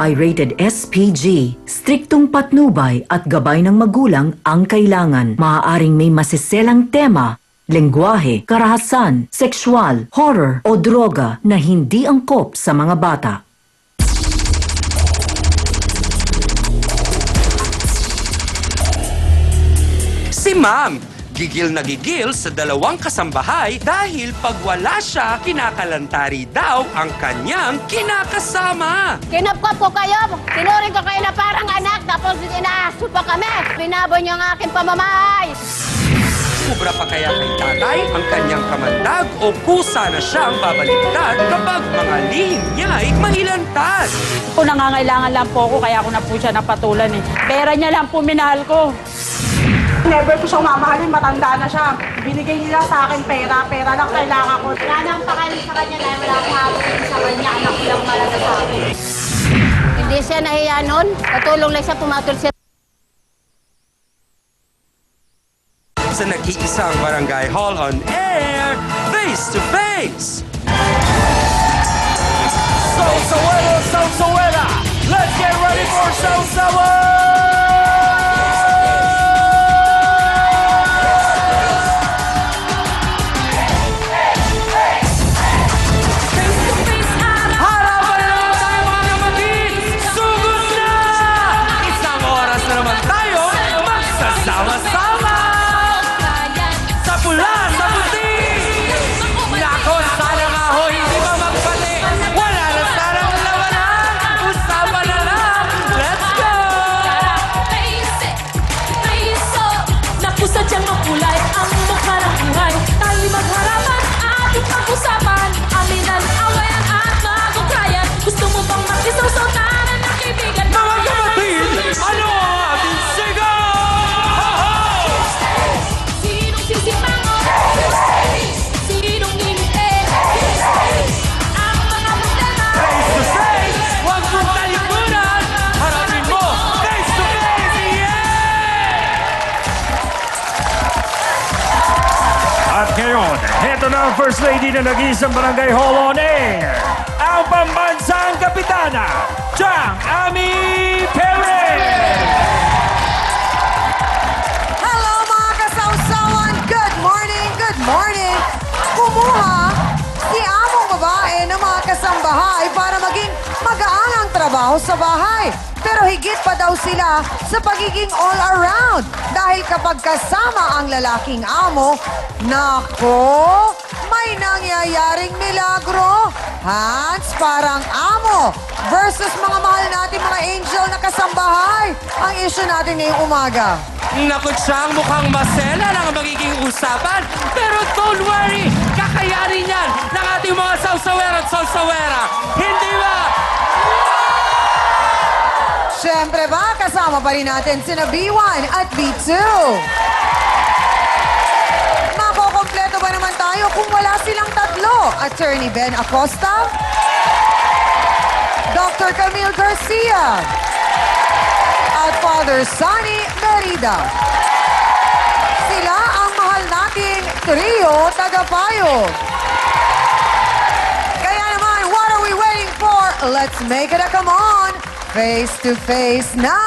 ay rated SPG. Striktong patnubay at gabay ng magulang ang kailangan. Maaaring may masiselang tema, lengguwahe, karahasan, sexual, horror o droga na hindi angkop sa mga bata. Si Ma'am, gigil na gigil sa dalawang kasambahay dahil pag wala siya, kinakalantari daw ang kanyang kinakasama. Kinapkap ko kayo, tinuring ko kayo na parang anak, tapos inaaso pa kami. Pinabon niyo ang aking pamamahay. Sobra pa kaya kay tatay ang kanyang kamandag o kusa na siyang babaliktad kapag mga lihim niya ay mahilantad. Kung nangangailangan lang po ako, kaya ako na po siya napatulan eh. Pera niya lang po minahal ko. Never ko siyang mamahalin, matanda na siya. Binigay nila sa akin pera lang kailangan ko. Wala nang pakalim sa kanya dahil wala akong hawak sa kanya, anak ko lang malaga sa akin. Hindi siya nahiya nun, katulong lang siya, pumatol siya. Sa nag-iisang Barangay Hall on Air, Face to Face! Sausabuela! Let's get ready for Sausabuela! Harapan na naman tayo mga kapatid! Sugod na! Isang oras na naman tayo magsasama-sama! Sa pula, sa puti! Nako, sana nga ho, hindi ba magpali? Wala na sanang labanan! Usapan na lang! Let's go! Napusadyang makulay ang mukha ng buhay. Tayo'y magharapan, ating pag-usapan. Aminan, awayan at magukrayan. Gusto mo bang makisawsaw-tanan ng kaibigan? Mga kapatid, ano ang ating sigaw? Sinong sisimangon? Sinong ngingiti? Ang mga problema. Face to face! Huwag mong talipunan! Harapin mo! Face to face! Yeah! At ngayon, heto na ang First Lady na nag-iisang Barangay Hall on Air, ang pambansang kapitana, Chang Ami Perez! Hello mga kasawsawan! Good morning! Good morning! Kumuha si among babae ng mga kasambahay para maging magaang ang trabaho sa bahay. Pero higit pa daw sila sa pagiging all-around. Dahil kapag kasama ang lalaking amo, nako, may nangyayaring milagro. Hans, parang amo versus mga mahal natin mga angel na kasambahay. Ang issue natin ngayong umaga. Naku, Chang, mukhang masela lang ang magiging usapan. Pero don't worry, kakayanin yan ng ating mga sausawera at sausawera. Hindi ba? Siyempre ba, kasama pa rin natin sina B1 at B2. Makokompleto ba naman tayo kung wala silang tatlo? Attorney Ben Acosta, Dr. Camille Garcia, at Father Sonny Merida. Sila ang mahal nating trio tagapayo. Kaya naman, what are we waiting for? Let's make it a come on! Face to face na!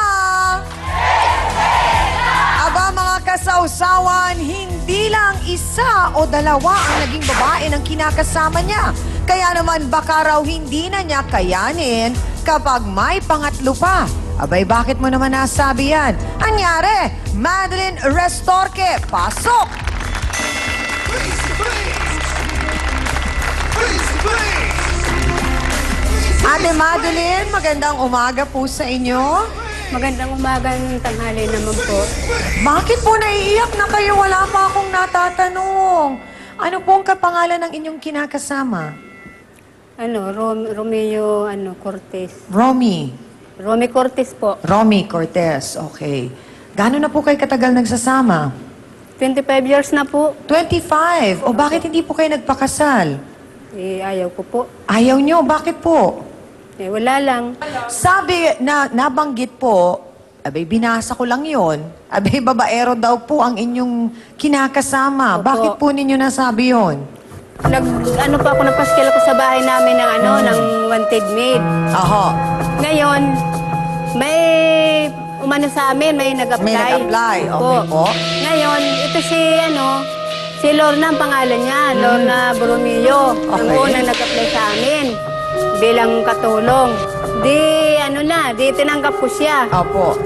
Aba mga kasawsawan, hindi lang isa o dalawa ang naging babae ng kinakasama niya. Kaya naman baka raw hindi na niya kayanin kapag may pangatlo pa. Abay, bakit mo naman nasabi yan? Anyari, Madeline Restorque, pasok! Ate Madeline, magandang umaga po sa inyo. Magandang umagang tanghali naman po. Bakit po naiiyak na kayo? Wala pa akong natatanong. Ano po ang kapangalan ng inyong kinakasama? Romeo, Cortez. Romy. Romy Cortez po. Romy Cortez, okay. Gano'n na po kayo katagal nagsasama? 25 years na po. 25. O bakit hindi po kayo nagpakasal? Ayaw ko po. Ayaw nyo, bakit po? Wala lang. Sabi na nabanggit po, abay binasa ko lang yon. Abay babaero daw po ang inyong kinakasama. Opo. Bakit po ninyo nasabi yon? Nagpaskil ako sa bahay namin ng ng wanted maid. Aho. Ngayon, may umano sa amin, may nag-apply. May nag-apply, okay po. Ngayon, ito si Lorna ang pangalan niya, Lorna Borromeo. Ang Okay. unang nag-apply sa amin bilang katulong. Di tinanggap ko siya. Opo.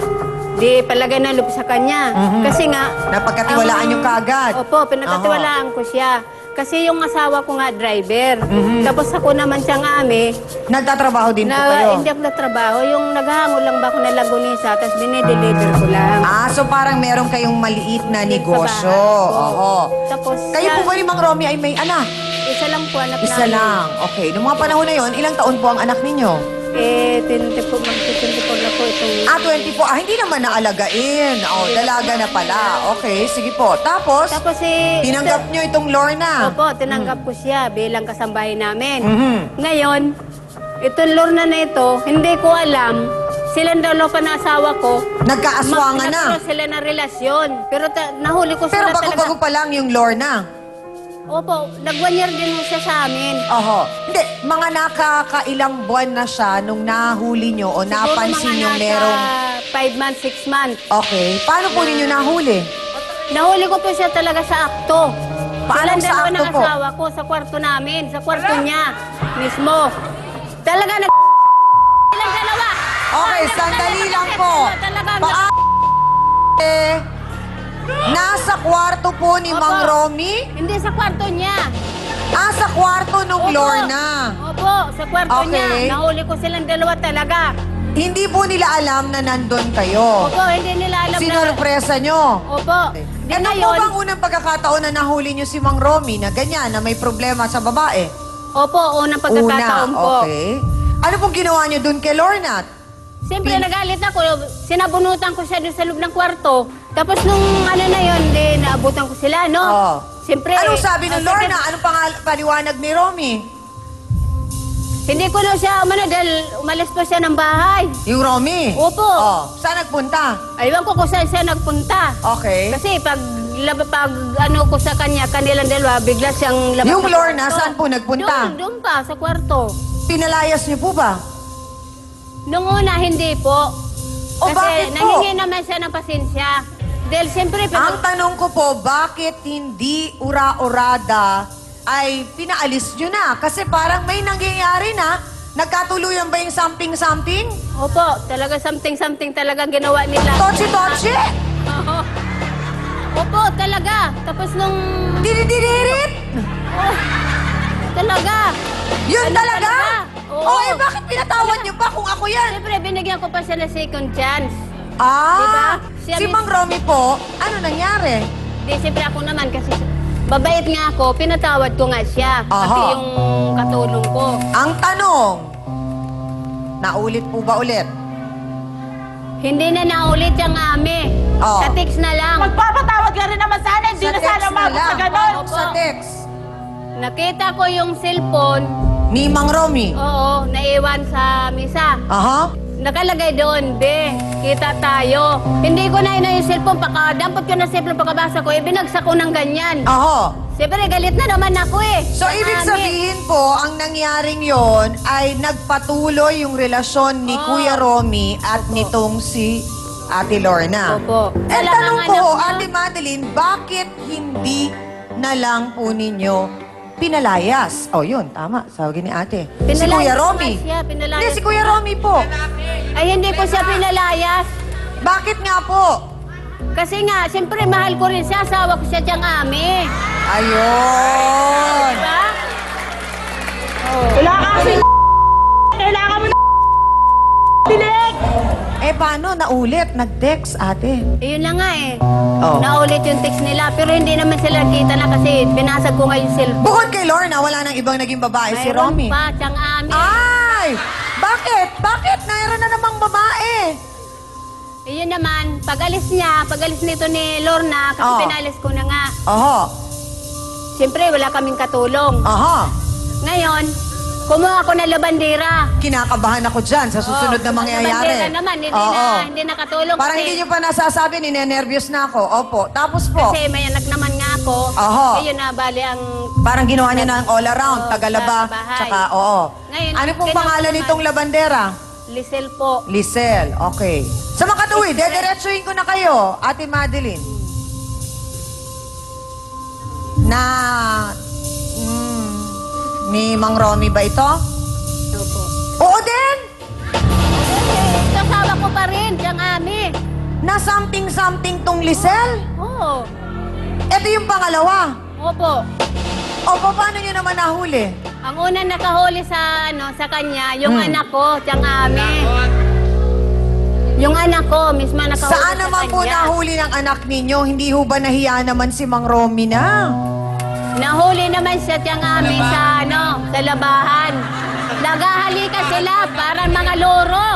Di palagay na loob sa kanya. Kasi nga... Napagkatiwalaan niyo kaagad. Opo, pinagkatiwalaan ko siya. Kasi yung asawa ko nga driver. Tapos ako naman siyang ame. Nagtatrabaho din po kayo? Hindi ako nagtrabaho. Yung naghahango lang ba ako na lagunisa, tapos dinideliver ko lang. So parang meron kayong maliit na negosyo. Sa bahay. Oo. Tapos, Kayo po ba ni Mang Romy ay may anak? Isa lang po anak Isa namin. lang. Okay. Noong mga panahon na yon, ilang taon po ang anak ninyo? 24 na po itong... 24. Hindi naman naalagain. Dalaga na pala. Okay, sige po. Tapos, Tapos tinanggap nyo itong Lorna. Opo, tinanggap ko siya bilang kasambahay namin. Mhm. Ngayon, itong Lorna na ito, hindi ko alam. Silang dalawa pa na asawa ko. Nagkaaswangan na. Nagkaroon sila ng relasyon. Pero nahuli ko Pero sila bago-bago pa lang yung Lorna. Opo, nag-1 year din mo siya sa amin. Oho. Hindi, mga nakakailang buwan na siya nung nahuli nyo o napansin nyo merong... 5 months, 6 months. Okay. Paano po ninyo nahuli? Nahuli ko po siya talaga sa akto. Paano Silang sa dalawa akto ng po? asawa ko sa kwarto namin, sa kwarto niya mismo. Talaga silang dalawa. Okay, sandali lang po. Talaga. Nasa kwarto po ni Opo. Mang Romy? Hindi sa kwarto niya. Sa kwarto nung Opo. Lorna. Opo, sa kwarto Okay. niya. Nahuli ko silang dalawa talaga. Hindi po nila alam na nandun kayo. Opo, hindi nila alam Sinorpresa nyo. Opo. Di Ano po ngayon, bang unang pagkakataon na nahuli nyo si Mang Romy na ganyan, na may problema sa babae? opo, unang pagkakataon po. Okay. Ano pong ginawa nyo dun kay Lorna? Siyempre, nagalit ako. Sinabunutan ko siya doon sa loob ng kwarto. Tapos nung ano na yun, naabutan ko sila, no? Oo. Siyempre. Anong sabi ng sige, Lorna? Anong paliwanag ni Romy? Hindi ko na siya dahil umalis pa siya ng bahay. Yung Romy? Opo. Saan nagpunta? Aywan ko kung saan siya nagpunta. Okay. Kasi pag ano ko sa kanya, kanilang dalawa, bigla siyang labas Yung sa Lorna, kwarto. saan po nagpunta? Doon pa, sa kwarto. Pinalayas niyo po ba? Nung una, hindi po. O, Kasi bakit po? nangingi naman siya ng pasensya. Dahil siyempre, Ang tanong ko po, bakit hindi ura-urada ay pinaalis nyo na? Kasi parang may nangyayari na. Nagkatuluyan ba yung something-something? opo, talaga something talagang ginawa nila. Tochi-tochi? Oo. Opo, talaga. Tapos nung... Dinidirit? Oh, talaga. Yun Ano talaga? Oo. Bakit pinatawad nyo pa kung ako yan? Siyempre, binigyan ko pa siya ng second chance. Ah, Diba? Siya si mismo- Mang Romy po, ano nangyari? Di, siyempre ako naman kasi babait nga ako, pinatawad ko nga siya. Kasi Aha. yung katulong ko. Ang tanong, naulit po ba ulit? Hindi na naulit yung ame. Oo. Sa text na lang. Magpapatawad ka rin naman sana, hindi na sana umabot sa ganon. Opo. Sa text. Nakita ko yung cellphone, Ni Mang Romy. oo, naiwan sa misa. Aha. Nakalagay doon, be, kita tayo. Hindi ko na yung cellphone, dampot ko na cellphone, pagkabasa ko, binagsak ko ng ganyan. Aha. Siyempre, galit na naman ako eh. So, ibig Ame. sabihin po, ang nangyaring yon ay nagpatuloy yung relasyon ni Oo. Kuya Romy at nitong si Ate Lorna. Opo. Eh, Wala tanong kang ko, anak na- Ate Madeline, bakit hindi na lang po ninyo pinalayas? Oh, yun, tama. Sabi ni ate. Si Pinalayas Kuya ko Romy. nga siya, pinalayas Hindi, si Kuya Romy po. Ay, hindi ko siya pinalayas. Bakit nga po? Kasi nga, siyempre, mahal ko rin siya. Asawa ko siya diyang ame. Ayun. Diba? Wala ka kasi kailangan mo dinig. Paano? Naulit? Nag-text, ate. Yun na nga eh. Oh. Naulit yung text nila. Pero hindi naman sila kita na kasi binasag ko nga yung cellphone. Bukod kay Lorna, wala nang ibang naging babae si Mayroon Romy. pa, siyang ame. Ay! Bakit? Bakit? Mayroon na namang babae. Yun naman, pag-alis nito ni Lorna, kasi Oh. pinalis ko na nga. Oho. Siyempre, wala kaming katulong. Aha. Ngayon, kumuha ako ng labandera. Kinakabahan ako dyan sa susunod na Ang mangyayari. labandera naman, hindi nakatulong. Parang kasi, hindi nyo pa nasasabi, ninenervyos na ako. Opo. Tapos po, Kasi may anak naman nga ako. Oho. Ayun na, bali ang... parang ginawa niya ng all around. Oo, Tagalaba. sa bahay. Tsaka, oo. Ngayon, Ano pong kailangan pangalan naman- nitong labandera? Lisel po. Lisel, okay. Sa makatuwid, dediretsuhin ko na kayo, Ate Madeline. Na, ni Mang Romy ba ito? Opo. Oo din! Kasama ko pa rin, siyang ami. Na something tong Lisel? Oo. Ito yung pangalawa. Opo. O, paano nyo naman nahuli? Ang una nakahuli sa kanya, yung anak ko, siyang ami. Yung anak ko, mismo nakahuli Saan sa naman po kanya. nahuli ng anak ninyo? Hindi ho ba nahiya naman si Mang Romy na? Nahuli naman siya siyang ami sa labahan. Nagahalikan sila para mga loro.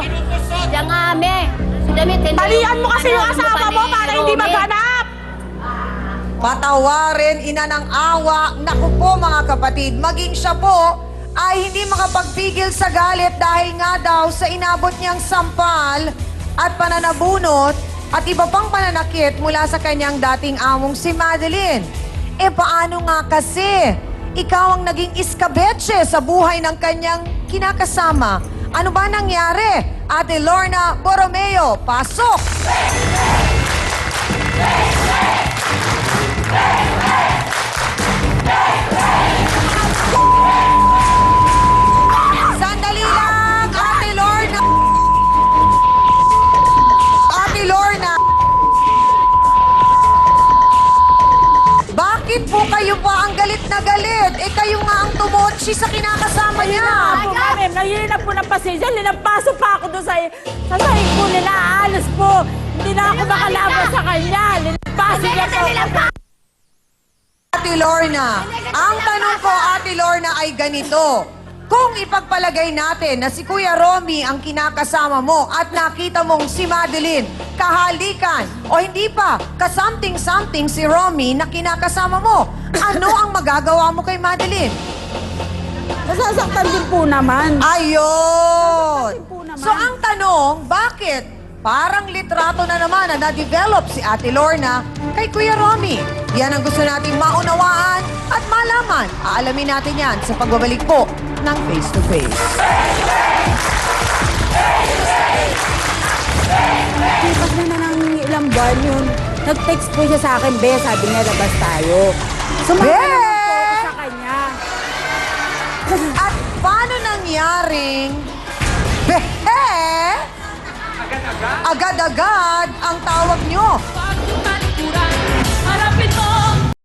Siyang ami. Talian mo kasi yung asawa mo para hindi maghanap. Patawarin, ina ng awa. Naku po mga kapatid, maging siya po ay hindi makapagpigil sa galit dahil nga daw sa inabot niyang sampal at pananabunot at iba pang pananakit mula sa kanyang dating among si Madeline. E paano nga kasi? Ikaw ang naging iskabetse sa buhay ng kanyang kinakasama. Ano ba nangyari? Ate Lorna Borromeo, pasok! Sandali lang, Ate Lorna! Ate Lorna! Bakit po kayo pa ang galit na galit? Eh kayo nga ang tumotsi sa kinakasama niya. Po, ma'am, nahihina po ng pasensya. Linampaso pa ako doon sa sahig po nila. Alos po. Hindi na ako makalaban sa kanya. Linampaso niya po. Ate Lorna, ang tanong ko, Ate Lorna, ay ganito. Kung ipagpalagay natin na si Kuya Romy ang kinakasama mo at nakita mong si Madeline, kahalikan o hindi pa, ka-something-something si Romy na kinakasama mo, ano ang magagawa mo kay Madeline? Nasasaktan din po naman. Ayun! po naman. So ang tanong, bakit parang litrato na naman na na-develop si Ate Lorna kay Kuya Romy? Yan ang gusto nating maunawaan at malaman. Aalamin natin yan sa pagbabalik po ng Face to Face. Lipas na ng ilang buwan yun. Nag-text po siya sa akin, Be, sabi niya, labas tayo. Sumama Be! naman po ako sa kanya. At paano nangyaring behe? Agad-agad ang tawag nyo.